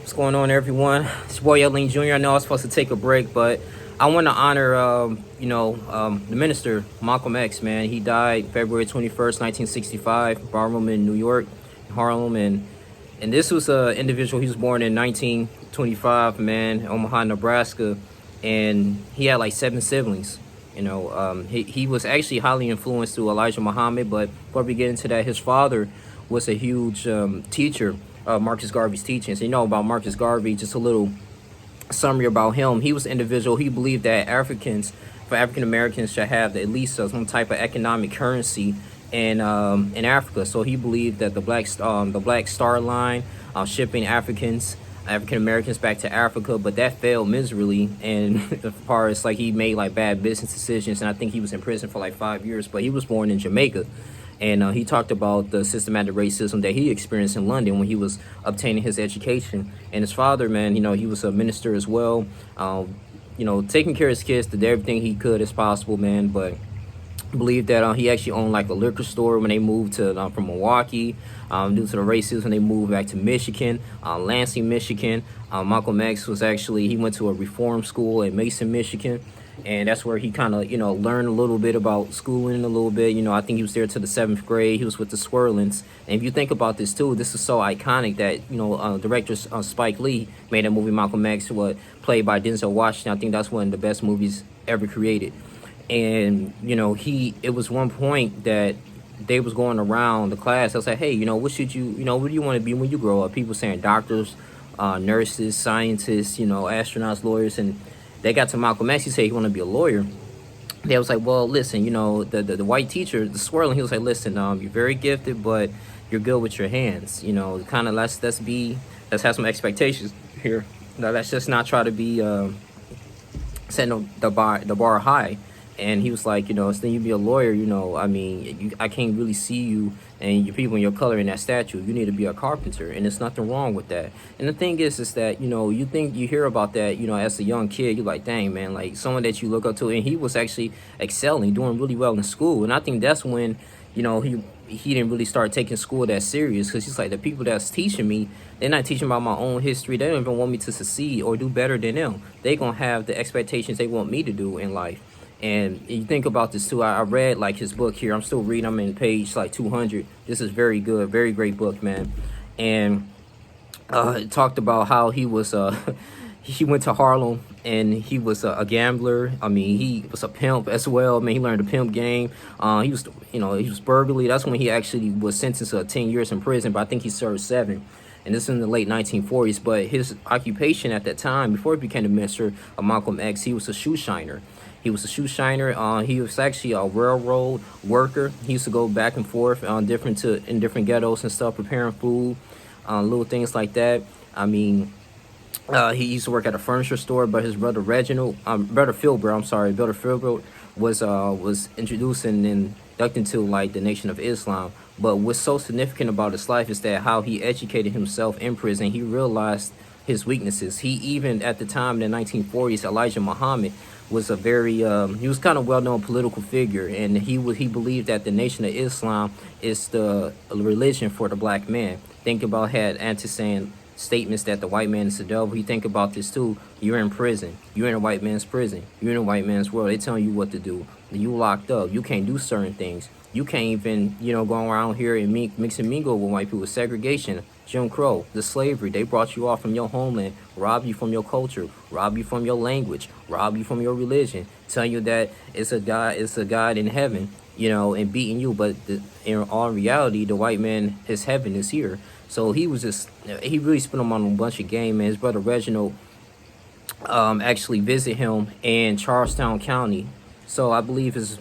What's going on, everyone? It's your boy Yelling Jr. I know I was supposed to take a break, but I want to honor, the minister, Malcom X, man. He died February 21st, 1965, Harlem in New York, Harlem. And this was an individual, he was born in 1925, man, Omaha, Nebraska. And he had like 7 siblings. He was actually highly influenced through Elijah Muhammad, but before we get into that, his father was a huge teacher of Marcus Garvey's teachings. You know about Marcus Garvey, just a little summary about him. He was an individual. He believed that African Americans should have at least some type of economic currency in Africa. So he believed that the Black Star Line, shipping African Americans back to Africa, but that failed miserably. And as far as like he made like bad business decisions, and I think he was in prison for like 5 years. But he was born in Jamaica, and he talked about the systematic racism that he experienced in London when he was obtaining his education. And his father, man, he was a minister as well. Taking care of his kids, did everything he could as possible, man. But believed that he actually owned like a liquor store when they moved to from Milwaukee, due to the racism. They moved back to Michigan, Lansing, Michigan. Malcom X he went to a reform school in Mason, Michigan, and that's where he kind of learned a little bit about schooling a little bit. I think he was there to the 7th grade. He was with the Swirlins. And if you think about this too, this is so iconic that director Spike Lee made a movie, Malcom X, played by Denzel Washington. I think that's one of the best movies ever created. And it was one point that they was going around the class. I was like, hey, what should what do you want to be when you grow up? People saying doctors, nurses, scientists, astronauts, lawyers. And they got to Malcom X. He said he wanted to be a lawyer. They was like, well, listen, the white teacher, the swirling, he was like, listen, you're very gifted, but you're good with your hands. Kind of let's have some expectations here. Now, let's just not try to be setting the bar high. And he was like, instead you be a lawyer, I can't really see you and your people and your color in that statue. You need to be a carpenter, and there's nothing wrong with that. And the thing is that, you think you hear about that, as a young kid, you're like, dang, man, like someone that you look up to. And he was actually excelling, doing really well in school. And I think that's when, he didn't really start taking school that serious, because he's like, the people that's teaching me, they're not teaching about my own history. They don't even want me to succeed or do better than them. They gonna have the expectations they want me to do in life. And you think about this too. I read like his book here. I'm still reading. I'm in page like 200. This is very good, very great book, man. And it talked about how he was he went to Harlem, and he was a gambler. I mean, he was a pimp as well. Man, he learned the pimp game. He was burglary. That's when he actually was sentenced to 10 years in prison, but I think he served 7. And this is in the late 1940s. But his occupation at that time, before he became the minister of Malcom X, he was a shoe shiner. He was a shoe shiner. He was actually a railroad worker. He used to go back and forth in different ghettos and stuff, preparing food, little things like that. I mean, he used to work at a furniture store, but his brother brother Philbert was introduced and inducted into like the Nation of Islam. But what's so significant about his life is that how he educated himself in prison. He realized his weaknesses. He even at the time in the 1940s, Elijah Muhammad was a very he was kind of well-known political figure, and he believed that the Nation of Islam is the religion for the black man. Think about had anti-saying statements that the white man is the devil. You think about this too. You're in prison. You're in a white man's prison. You're in a white man's world. They telling you what to do. You locked up. You can't do certain things. You can't even, go around here and mix and mingle with white people. Segregation, Jim Crow, the slavery. They brought you off from your homeland, rob you from your culture, rob you from your language, rob you from your religion, tell you that it's a God in heaven, and beating you. But in all reality, the white man, his heaven is here. So he really spent him on a bunch of game, man. His brother Reginald actually visited him in Charlestown County. So I believe his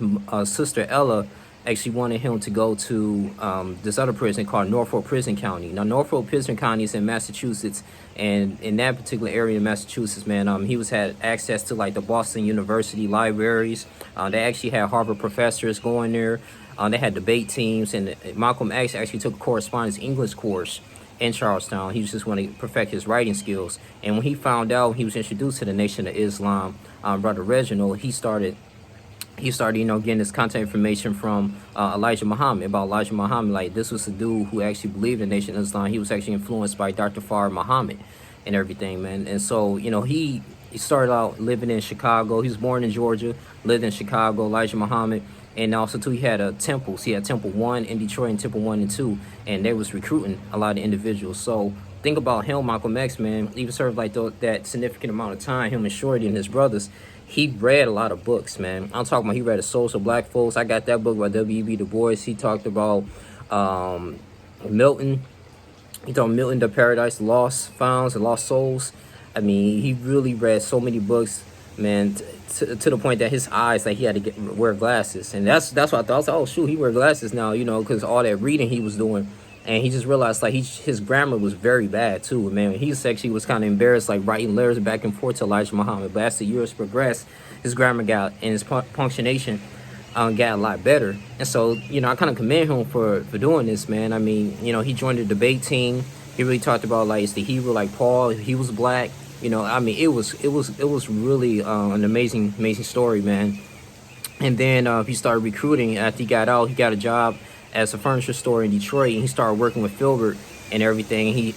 sister Ella actually wanted him to go to this other prison called Norfolk Prison County. Now, Norfolk Prison County is in Massachusetts, and in that particular area in Massachusetts, man, he had access to like the Boston University libraries. They actually had Harvard professors going there. They had debate teams, and Malcom X actually took a correspondence English course in Charlestown. He was just wanting to perfect his writing skills. And when he found out he was introduced to the Nation of Islam, brother Reginald, he started getting this contact information from Elijah Muhammad, about Elijah Muhammad. Like, this was a dude who actually believed in the Nation of Islam. He was actually influenced by Dr. Fard Muhammad. and everything, man. And so, you know, he started out living in Chicago. He was born in Georgia, lived in Chicago, Elijah Muhammad. And also, too, he had temples. He had Temple 1 in Detroit and Temple 1 and 2. And they was recruiting a lot of individuals. So think about him, Malcolm X, man. Even served like that significant amount of time, him and Shorty and his brothers. He read a lot of books, man. I'm talking about he read A Souls of Black Folks. I got that book by W.E.B. Du Bois. He talked about Milton. He talked Milton, the Paradise Lost Founds and Lost Souls. I mean, he really read so many books, man, to the point that his eyes, like, he had to wear glasses. And that's what I thought. I was like, oh, shoot, he wear glasses now, you know, because all that reading he was doing. And he just realized, like, his grammar was very bad, too, man. He actually was kind of embarrassed, like, writing letters back and forth to Elijah Muhammad. But as the years progressed, his grammar got, and his punctuation got a lot better. And so, you know, I kind of commend him for doing this, man. I mean, you know, he joined the debate team. He really talked about, like, it's the Hebrew, like Paul. He was black. You know, I mean, it was really an amazing story, man. And then he started recruiting. After he got out, he got a job as a furniture store in Detroit, and he started working with Filbert and everything. He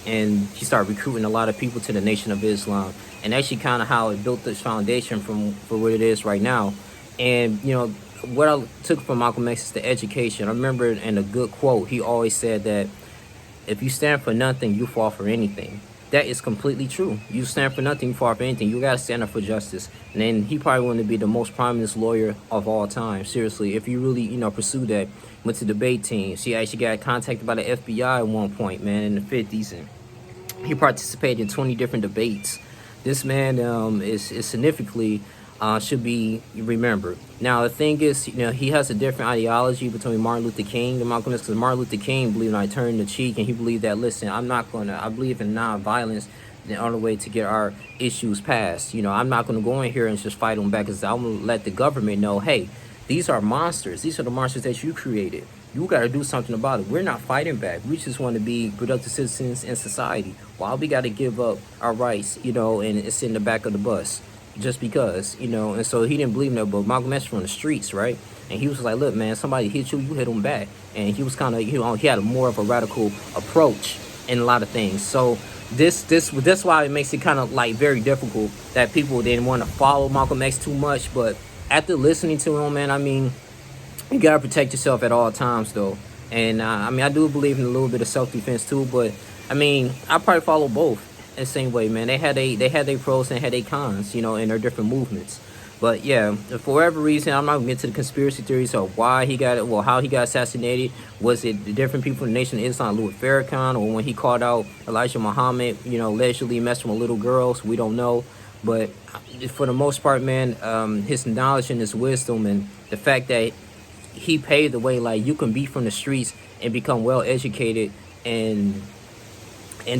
started recruiting a lot of people to the Nation of Islam, and actually kind of how it built this foundation for what it is right now. And you know what I took from Malcolm X is the education. I remember in a good quote, he always said that if you stand for nothing, you fall for anything. That is completely true. You stand for nothing, you fall for anything. You gotta stand up for justice. And then he probably wanted to be the most prominent lawyer of all time. Seriously, if you really, you know, pursue that. Went to debate teams. He actually got contacted by the FBI at one point, man, in the 50s. And he participated in 20 different debates. This man is significantly should be remembered. Now, the thing is, you know, he has a different ideology between Martin Luther King and Malcolm X, because Martin Luther King believed in turning the cheek, and he believed that, listen, I believe in non-violence, the only way to get our issues passed. You know, I'm not going to go in here and just fight them back, because I'm going to let the government know, hey, these are monsters. These are the monsters that you created. You got to do something about it. We're not fighting back. We just want to be productive citizens in society. Why we got to give up our rights, you know, and sit in the back of the bus just because, you know? And so he didn't believe in that, but Malcolm X from the streets, right? And he was like, look, man, somebody hit you, you hit them back. And he was kind of, you know, he had a more of a radical approach in a lot of things. So that's why it makes it kind of like very difficult that people didn't want to follow Malcolm X too much. But after listening to him, man, I mean, you gotta protect yourself at all times, though. And I mean, I do believe in a little bit of self-defense too. But I mean, I probably follow both in the same way, man. They had their pros and had their cons, you know, in their different movements. But yeah, for whatever reason, I'm not gonna get to the conspiracy theories of why he got it, well, how he got assassinated. Was it the different people in the Nation of Islam, Louis Farrakhan, or when he called out Elijah Muhammad, you know, allegedly messing with little girls? We don't know. But for the most part, man, his knowledge and his wisdom and the fact that he paved the way, like, you can be from the streets and become well educated and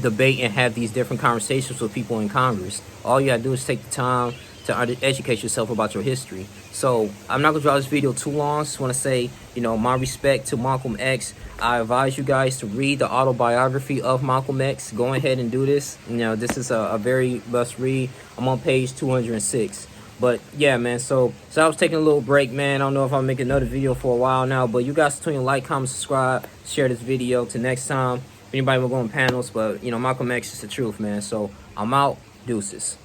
debate and have these different conversations with people in Congress. All you gotta do is take the time to educate yourself about your history. So I'm not gonna draw this video too long. Just want to say, you know, my respect to Malcolm X. I advise you guys to read the autobiography of Malcolm X. Go ahead and do this. You know, this is a very must read. I'm on page 206. But yeah, man, so I was taking a little break, man. I don't know if I'll make another video for a while now, but you guys continue to like, comment, subscribe, share this video. Till next time, if anybody will go on panels, but you know, Malcolm X is the truth, man. So I'm out. Deuces.